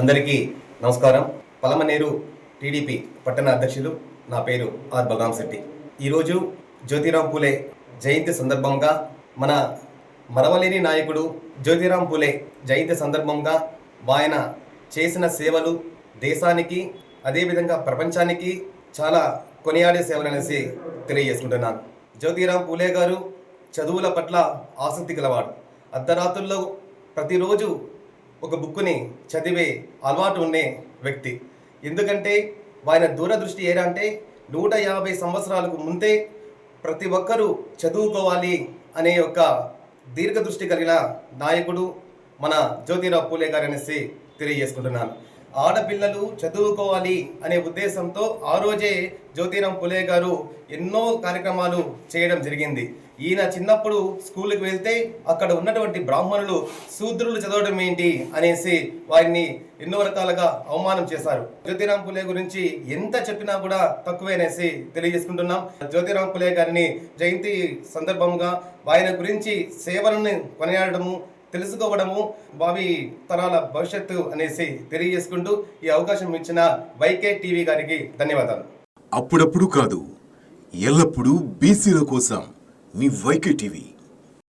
అందరికీ నమస్కారం. పలమనేరు టీడీపీ పట్టణ అధ్యక్షులు నా పేరు ఆర్ బలరాం శెట్టి. ఈరోజు జ్యోతిరాం పూలే జయంతి సందర్భంగా మన మరవలేని నాయకుడు జ్యోతిరాం పూలే జయంతి సందర్భంగా ఆయన చేసిన సేవలు దేశానికి అదేవిధంగా ప్రపంచానికి చాలా కొనియాడే సేవలు అనేసి తెలియజేసుకుంటున్నాను. జ్యోతిరాం పూలే గారు చదువుల పట్ల ఆసక్తి గలవాడు. అర్ధరాత్రుల్లో ప్రతిరోజు ఒక బుక్కుని చదివే అలవాటు ఉండే వ్యక్తి. ఎందుకంటే ఆయన దూరదృష్టి ఏంటంటే 150 సంవత్సరాలకు ముందే ప్రతి ఒక్కరూ చదువుకోవాలి అనే యొక్క దీర్ఘదృష్టి కలిగిన నాయకుడు మన జ్యోతిరాం పూలే గారు అనేసి తెలియజేసుకుంటున్నాను. ఆడపిల్లలు చదువుకోవాలి అనే ఉద్దేశంతో ఆ రోజే జ్యోతిరాం పూలే గారు ఎన్నో కార్యక్రమాలు చేయడం జరిగింది. ఈయన చిన్నప్పుడు స్కూల్కి వెళ్తే అక్కడ ఉన్నటువంటి బ్రాహ్మణులు శూద్రులు చదవడం ఏంటి అనేసి వారిని ఎన్నో రకాలుగా అవమానం చేశారు. జ్యోతిరాం పూలే గురించి ఎంత చెప్పినా కూడా తక్కువే అనేసి తెలియజేసుకుంటున్నాం. జ్యోతిరాం పూలే గారిని జయంతి సందర్భంగా ఆయన గురించి సేవలను కొనియాడము, తెలుసుకోవడము భావి తరాల భవిష్యత్తు అనేసి తెలియజేసుకుంటూ ఈ అవకాశం ఇచ్చిన వైకే టీవీ గారికి ధన్యవాదాలు. అప్పుడప్పుడు కాదు, ఎల్లప్పుడూ బీసీల కోసం మీ వైకే టీవీ.